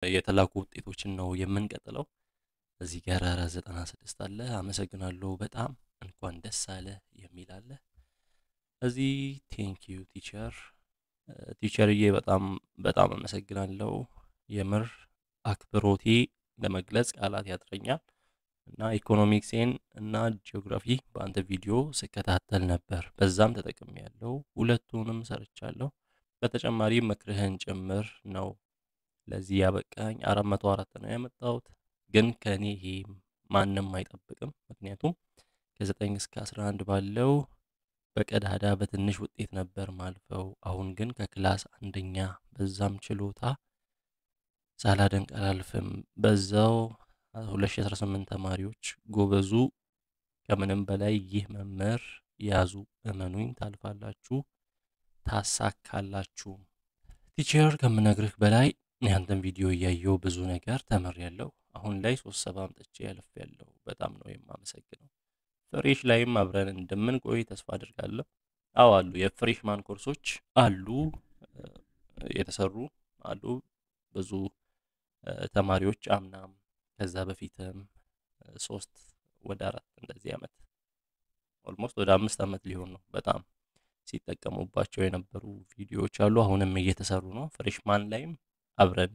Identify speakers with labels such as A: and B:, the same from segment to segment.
A: የተላኩ ውጤቶችን ነው የምንቀጥለው። እዚህ ጋር 96 አለ። አመሰግናለሁ በጣም እንኳን ደስ አለ የሚል አለ። እዚህ ቴንክ ዩ ቲቸርዬ በጣም አመሰግናለሁ። የምር አክብሮቴ ለመግለጽ ቃላት ያጥረኛል። እና ኢኮኖሚክስን እና ጂኦግራፊ በአንተ ቪዲዮ ስከታተል ነበር። በዛም ተጠቅሜያለሁ። ሁለቱንም ሰርቻለሁ። በተጨማሪ ምክርህን ጭምር ነው ለዚህ ያበቃኝ። 404 ነው ያመጣሁት። ግን ከኔ ይሄ ማንም አይጠብቅም። ምክንያቱም ከ9 እስከ 11 ባለው በቀዳዳ በትንሽ ውጤት ነበር ማልፈው። አሁን ግን ከክላስ አንደኛ በዛም ችሎታ ሳላደንቅ አላልፍም። በዛው 2018 ተማሪዎች ጎበዙ። ከምንም በላይ ይህ መምህር ያዙ። እመኑኝ ታልፋላችሁ፣ ታሳካላችሁ። ቲቸር ከምነግርህ በላይ ያንተን ቪዲዮ እያየው ብዙ ነገር ተምሬያለሁ። አሁን ላይ 3 አምጥቼ ያልፌያለሁ። በጣም ነው የማመሰግነው። ፍሬሽ ላይም አብረን እንደምንቆይ ተስፋ አድርጋለሁ። አዎ አሉ፣ የፍሬሽማን ኮርሶች አሉ፣ የተሰሩ አሉ። ብዙ ተማሪዎች አምናም ከዛ በፊትም 3 ወደ 4 እንደዚህ ዓመት ኦልሞስት ወደ 5 ዓመት ሊሆን ነው በጣም ሲጠቀሙባቸው የነበሩ ቪዲዮዎች አሉ። አሁንም እየተሰሩ ነው። ፍሬሽማን ላይም አብረን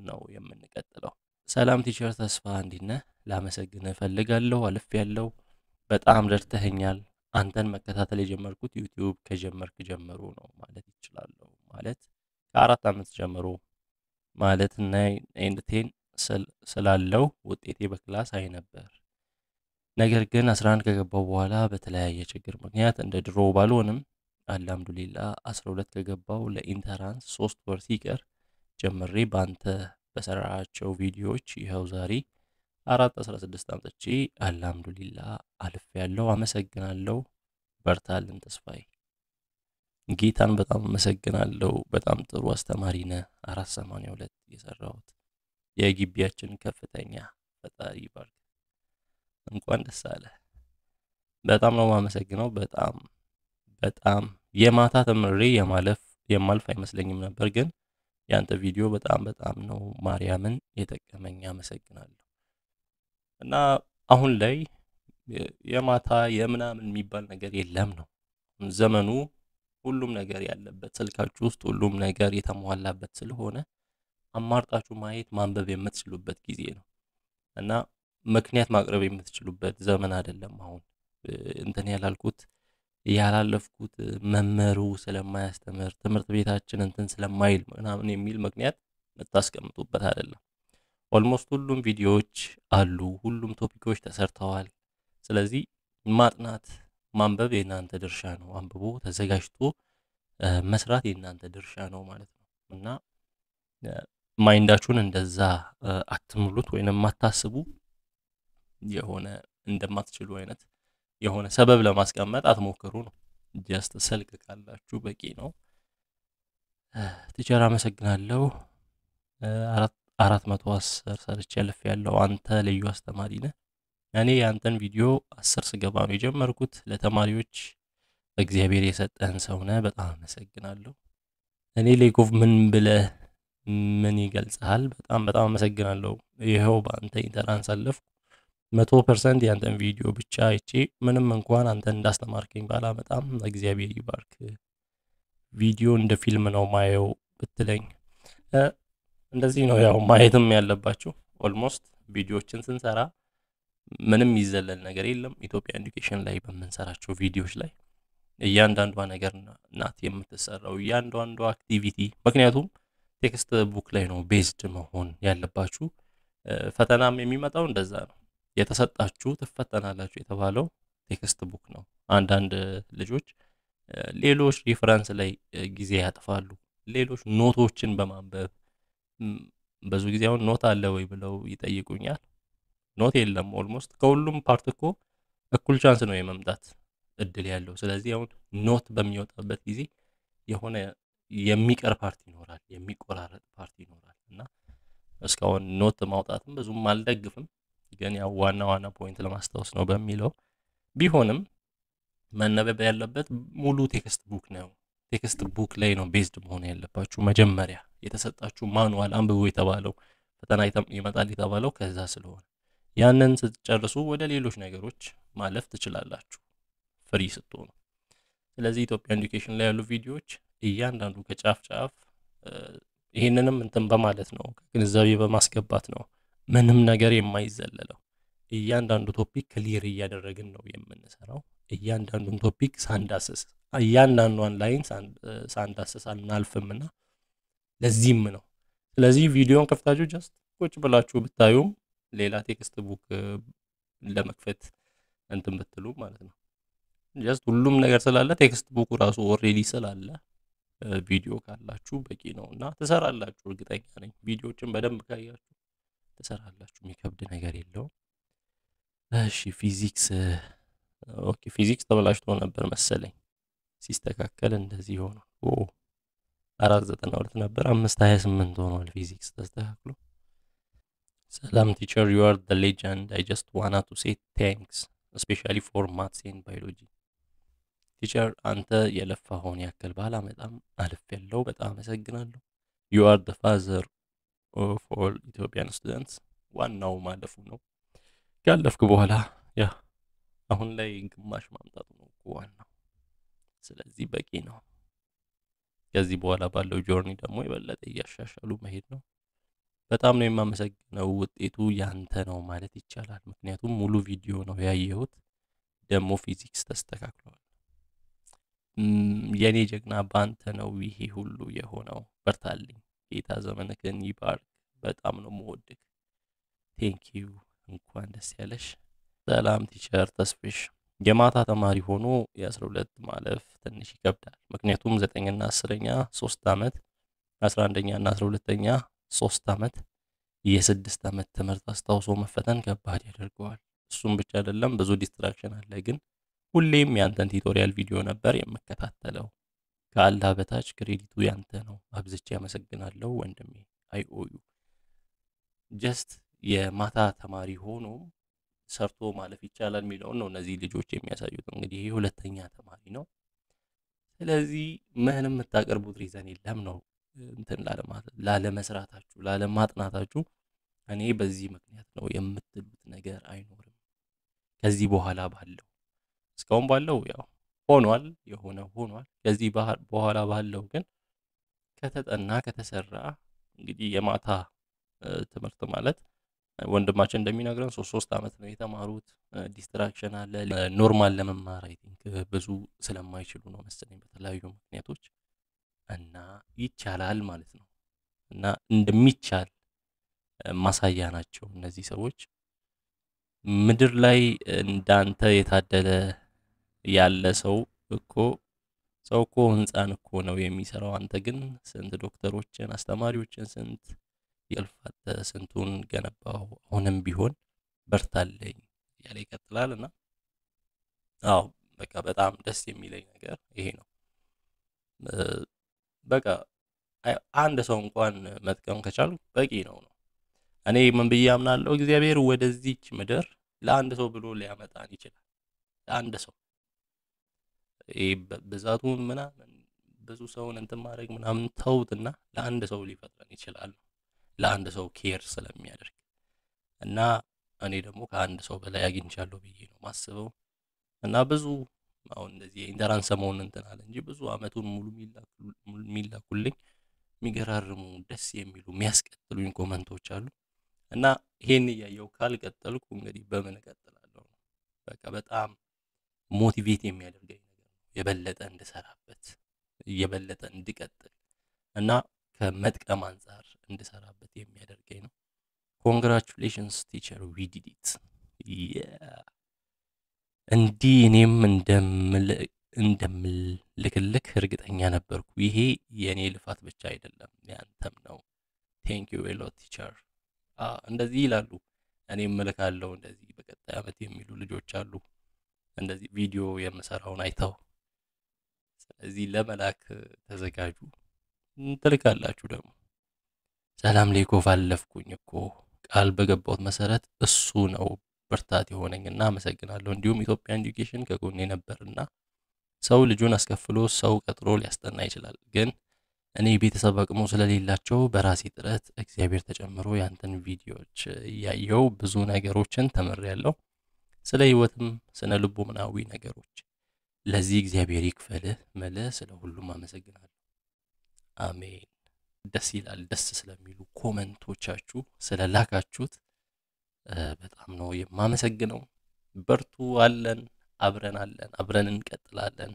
A: ነው የምንቀጥለው። ሰላም ቲቸር ተስፋ እንዴት ነህ? ላመሰግንህ እፈልጋለሁ። አልፌያለሁ። በጣም ረድተኸኛል። አንተን መከታተል የጀመርኩት ዩቲዩብ ከጀመርክ ጀምሮ ነው ማለት ይችላለሁ። ማለት ከ4 ዓመት ጀምሮ ማለት 9 and 10 ስላለው ውጤቴ በክላስ አይ ነበር። ነገር ግን 11 ከገባው በኋላ በተለያየ ችግር ምክንያት እንደ ድሮ ባልሆንም አልሐምዱሊላህ 12 ከገባው ለኢንተራንስ 3 ወር ሲቀር ጀምሬ ባንተ በሰራቸው ቪዲዮዎች ይኸው ዛሬ 416 አምጥቼ አልሐምዱሊላህ አልፌያለሁ። አመሰግናለሁ። በርታልን ተስፋዬ። ጌታን በጣም አመሰግናለሁ። በጣም ጥሩ አስተማሪ ነህ። 482 የሰራሁት የግቢያችን ከፍተኛ ፈጣሪ ይባርክ። እንኳን ደስ አለ። በጣም ነው የማመሰግነው። በጣም የማታ ተምሬ የማልፍ አይመስለኝም ነበር፣ ግን ያንተ ቪዲዮ በጣም ነው ማርያምን የጠቀመኝ። አመሰግናለሁ። እና አሁን ላይ የማታ የምናምን የሚባል ነገር የለም ነው ዘመኑ። ሁሉም ነገር ያለበት ስልካችሁ ውስጥ ሁሉም ነገር የተሟላበት ስለሆነ አማርጣችሁ ማየት ማንበብ የምትችሉበት ጊዜ ነው እና ምክንያት ማቅረብ የምትችሉበት ዘመን አይደለም። አሁን እንትን ያላለፍኩት መመሩ ስለማያስተምር ትምህርት ቤታችን እንትን ስለማይል ምናምን የሚል ምክንያት ልታስቀምጡበት አይደለም። ኦልሞስት ሁሉም ቪዲዮዎች አሉ፣ ሁሉም ቶፒኮች ተሰርተዋል። ስለዚህ ማጥናት ማንበብ የናንተ ድርሻ ነው። አንብቦ ተዘጋጅቶ መስራት የናንተ ድርሻ ነው ማለት ነው እና ማይንዳችሁን እንደዛ አትሙሉት ወይንም ማታስቡ የሆነ እንደማትችሉ አይነት የሆነ ሰበብ ለማስቀመጥ አትሞክሩ ነው። ጀስት ስልክ ካላችሁ በቂ ነው። ቲቸር አመሰግናለሁ። 410 ሰርች ያልፌያለሁ። አንተ ልዩ አስተማሪ ነህ። እኔ ያንተን ቪዲዮ 10 ስገባ ነው የጀመርኩት። ለተማሪዎች እግዚአብሔር የሰጠህን ሰው ነህ። በጣም አመሰግናለሁ። እኔ ሌኮቭ ምን ብለህ ምን ይገልጻል? በጣም አመሰግናለሁ። ይሄው በአንተ ኢንተራንስ አለፍኩ። 100% ያንተን ቪዲዮ ብቻ አይቼ ምንም እንኳን አንተ እንዳስተማርከኝ ባላመጣም እግዚአብሔር ይባርክ። ቪዲዮ እንደ ፊልም ነው ማየው ብትለኝ እንደዚህ ነው ያው ማየትም ያለባችሁ። ኦልሞስት ቪዲዮዎችን ስንሰራ ምንም ይዘለል ነገር የለም። ኢትዮጵያ ኤዱኬሽን ላይ በመንሰራቸው ቪዲዮዎች ላይ እያንዳንዷ ነገር ናት የምትሰራው፣ እያንዳንዷ አክቲቪቲ። ምክንያቱም ቴክስት ቡክ ላይ ነው ቤዝድ መሆን ያለባችሁ። ፈተናም የሚመጣው እንደዛ ነው። የተሰጣችሁ ትፈተናላችሁ የተባለው ቴክስት ቡክ ነው። አንዳንድ ልጆች ሌሎች ሪፈረንስ ላይ ጊዜ ያጥፋሉ። ሌሎች ኖቶችን በማንበብ ብዙ ጊዜ አሁን ኖት አለ ወይ ብለው ይጠይቁኛል። ኖት የለም። ኦልሞስት ከሁሉም ፓርት እኮ እኩል ቻንስ ነው የመምጣት እድል ያለው። ስለዚህ አሁን ኖት በሚወጣበት ጊዜ የሆነ የሚቀር ፓርቲ ይኖራል፣ የሚቆራረጥ ፓርቲ ይኖራል እና እስካሁን ኖት ማውጣትም ብዙም አልደግፍም። ግን ያው ዋና ፖይንት ለማስታወስ ነው በሚለው ቢሆንም መነበብ ያለበት ሙሉ ቴክስት ቡክ ነው። ቴክስት ቡክ ላይ ነው ቤዝድ መሆን ያለባችሁ። መጀመሪያ የተሰጣችሁ ማኑዋል አንብቡ የተባለው ፈተና ይመጣል የተባለው ከዛ ስለሆነ ያንን ስትጨርሱ ወደ ሌሎች ነገሮች ማለፍ ትችላላችሁ ፍሪ ስትሆኑ። ስለዚህ ኢትዮጵያ ኤዱኬሽን ላይ ያሉ ቪዲዮዎች እያንዳንዱ ከጫፍ ጫፍ ይሄንንም እንትን በማለት ነው ግንዛቤ በማስገባት ነው ምንም ነገር የማይዘለለው። እያንዳንዱ ቶፒክ ክሊር እያደረግን ነው የምንሰራው። እያንዳንዱን ቶፒክ ሳንዳስስ እያንዳንዷን ላይን ሳንዳስስ አናልፍምና ለዚህም ነው። ስለዚህ ቪዲዮን ከፍታችሁ ጀስት ቁጭ ብላችሁ ብታዩም ሌላ ቴክስት ቡክ ለመክፈት እንትን ብትሉ ማለት ነው ጀስት ሁሉም ነገር ስላለ ቴክስት ቡክ ራሱ ኦሬዲ ስላለ ቪዲዮ ካላችሁ በቂ ነውና ትሰራላችሁ። እርግጠኛ ነኝ ቪዲዮዎችን በደንብ ካያችሁ ትሰራላችሁ። የሚከብድ ነገር የለውም። እሺ ፊዚክስ ኦኬ ፊዚክስ ተበላሽቶ ነበር መሰለኝ ሲስተካከል እንደዚህ ሆኖ 492 ነበር 528 ሆኗል ፊዚክስ ተስተካክሎ። ሰላም ቲቸር you are the legend I just wanted to say thanks especially for maths and biology ቲቸር አንተ የለፋኸውን ያክል ባላመጣም አልፌያለሁ በጣም አመሰግናለሁ። you are the father of all Ethiopian students ዋናው ማለፉ ነው። ካለፍክ በኋላ ያ አሁን ላይ ግማሽ ማምጣቱ ነው ዋናው። ስለዚህ በቂ ነው። ከዚህ በኋላ ባለው ጆርኒ ደግሞ የበለጠ እያሻሻሉ መሄድ ነው። በጣም ነው የማመሰግነው። ውጤቱ ያንተ ነው ማለት ይቻላል። ምክንያቱም ሙሉ ቪዲዮ ነው ያየሁት። ደግሞ ፊዚክስ ተስተካክሏል። የኔ ጀግና ባንተ ነው ይሄ ሁሉ የሆነው። በርታልኝ። ጌታ ዘመንህን ይባርክ። በጣም ነው የምወድህ። ቴንክ ዩ። እንኳን ደስ ያለሽ። ሰላም ቲቸር ተስፍሽ። የማታ ተማሪ ሆኖ የ12 ማለፍ ትንሽ ይከብዳል። ምክንያቱም 9ኛ 10ኛ 3 አመት 11ኛ እና 12ኛ 3 አመት የ6 አመት ትምህርት አስታውሶ መፈተን ከባድ ያደርገዋል። እሱም ብቻ አይደለም ብዙ ዲስትራክሽን አለ። ግን ሁሌም ያንተን ቱቶሪያል ቪዲዮ ነበር የምከታተለው። ከአላህ በታች ክሬዲቱ ያንተ ነው። አብዝቼ አመሰግናለሁ ወንድሜ። አይ ኦ ዩ ጀስት የማታ ተማሪ ሆኖ ሰርቶ ማለፍ ይቻላል የሚለው ነው እነዚህ ልጆች የሚያሳዩት። እንግዲህ ይሄ ሁለተኛ ተማሪ ነው። ስለዚህ ምንም የምታቀርቡት ሪዘን የለም ነው እንትን ላለመስራታችሁ ላለማጥናታችሁ እኔ በዚህ ምክንያት ነው የምትሉት ነገር አይኖርም። ከዚህ በኋላ ባለው እስካሁን ባለው ያው ሆኗል የሆነ ሆኗል። ከዚህ በኋላ ባለው ግን ከተጠና ከተሰራ እንግዲህ የማታ ትምህርት ማለት ወንድማችን እንደሚነግረን 3 አመት ነው የተማሩት። ዲስትራክሽን አለ። ኖርማል ለመማር አይ ቲንክ ብዙ ስለማይችሉ ነው መሰለኝ በተለያዩ ምክንያቶች እና ይቻላል ማለት ነው። እና እንደሚቻል ማሳያ ናቸው እነዚህ ሰዎች። ምድር ላይ እንዳንተ የታደለ ያለ ሰው እኮ ህንጻን እኮ ነው የሚሰራው። አንተ ግን ስንት ዶክተሮችን አስተማሪዎችን ስንት የልፋት ስንቱን ገነባው። አሁንም ቢሆን በርታለኝ ያለ ይቀጥላልና አዎ በቃ በጣም ደስ የሚለኝ ነገር ይሄ ነው። በቃ አንድ ሰው እንኳን መጥቀም ከቻሉ በቂ ነው። እኔ ምን ብዬ አምናለሁ? እግዚአብሔር ወደዚች ምድር ለአንድ ሰው ብሎ ሊያመጣን ይችላል። ለአንድ ሰው ብዛቱን ምናምን ብዙ ሰውን እንትን ማድረግ ምናምን ተውትና ለአንድ ሰው ሊፈጥረን ይችላል። ለአንድ ሰው ኬር ስለሚያደርግ እና እኔ ደግሞ ከአንድ ሰው በላይ አግኝቻለሁ ብዬ ነው ማስበው። እና ብዙ አሁን እንደዚህ ኢንተራንስ ሰሞን እንትን አለ እንጂ ብዙ አመቱን ሙሉ የሚላኩልኝ የሚገራርሙ ደስ የሚሉ የሚያስቀጥሉኝ ኮመንቶች አሉ። እና ይሄን እያየው ካልቀጠልኩ እንግዲህ በምን እቀጥላለሁ? በቃ በጣም ሞቲቬት የሚያደርገኝ ነገር ነው። የበለጠ እንድሰራበት የበለጠ እንድቀጥል እና ከመጥቀም አንፃር እንድሰራበት የሚያደርገኝ ነው። ኮንግራቹሌሽንስ ቲቸር ዊ ዲድ ኢት። እንዲህ እኔም እንደምልክልክ እርግጠኛ ነበርኩ። ይሄ የኔ ልፋት ብቻ አይደለም ያንተም ነው። ቴንክ ዩ ዌል ቲቸር። እንደዚህ ይላሉ። እኔም እልካለሁ እንደዚህ በቀጣይ አመት የሚሉ ልጆች አሉ። እንደዚህ ቪዲዮ የምሰራውን አይተው። ስለዚህ ለመላክ ተዘጋጁ። ትልካላችሁ ደግሞ። ሰላም ሌኮፍ አለፍኩኝ እኮ ቃል በገባሁት መሰረት እሱ ነው ብርታት የሆነኝና አመሰግናለሁ። እንዲሁም ኢትዮጵያ ኤዱኬሽን ከጎኔ ነበርና ሰው ልጁን አስከፍሎ ሰው ቀጥሮ ሊያስጠና ይችላል፣ ግን እኔ ቤተሰብ አቅሙ ስለሌላቸው በራሴ ጥረት እግዚአብሔር ተጨምሮ ያንተን ቪዲዮዎች እያየው ብዙ ነገሮችን ተምሬያለሁ። ስለ ህይወትም ስነ ልቦናዊ ነገሮች። ለዚህ እግዚአብሔር ይክፈልህ ምልህ ስለ ሁሉም አመሰግናለሁ። አሜን። ደስ ይላል። ደስ ስለሚሉ ኮመንቶቻችሁ ስለላካችሁት በጣም ነው የማመሰግነው። በርቱ፣ አለን፣ አብረን እንቀጥላለን።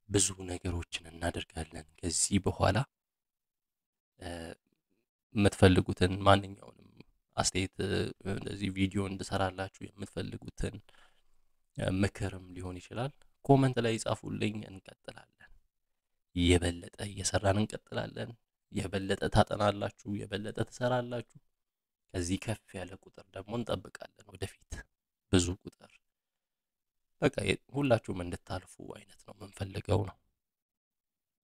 A: ብዙ ነገሮችን እናደርጋለን ከዚህ በኋላ። የምትፈልጉትን ማንኛውንም አስተያየት እንደዚህ ቪዲዮ እንድሰራላችሁ የምትፈልጉትን ምክርም ሊሆን ይችላል ኮመንት ላይ ጻፉልኝ። እንቀጥላለን። የበለጠ እየሰራን እንቀጥላለን። የበለጠ ታጠናላችሁ፣ የበለጠ ትሰራላችሁ። ከዚህ ከፍ ያለ ቁጥር ደግሞ እንጠብቃለን ወደፊት ብዙ ቁጥር። በቃ ሁላችሁም እንድታልፉ አይነት ነው የምንፈልገው ነው።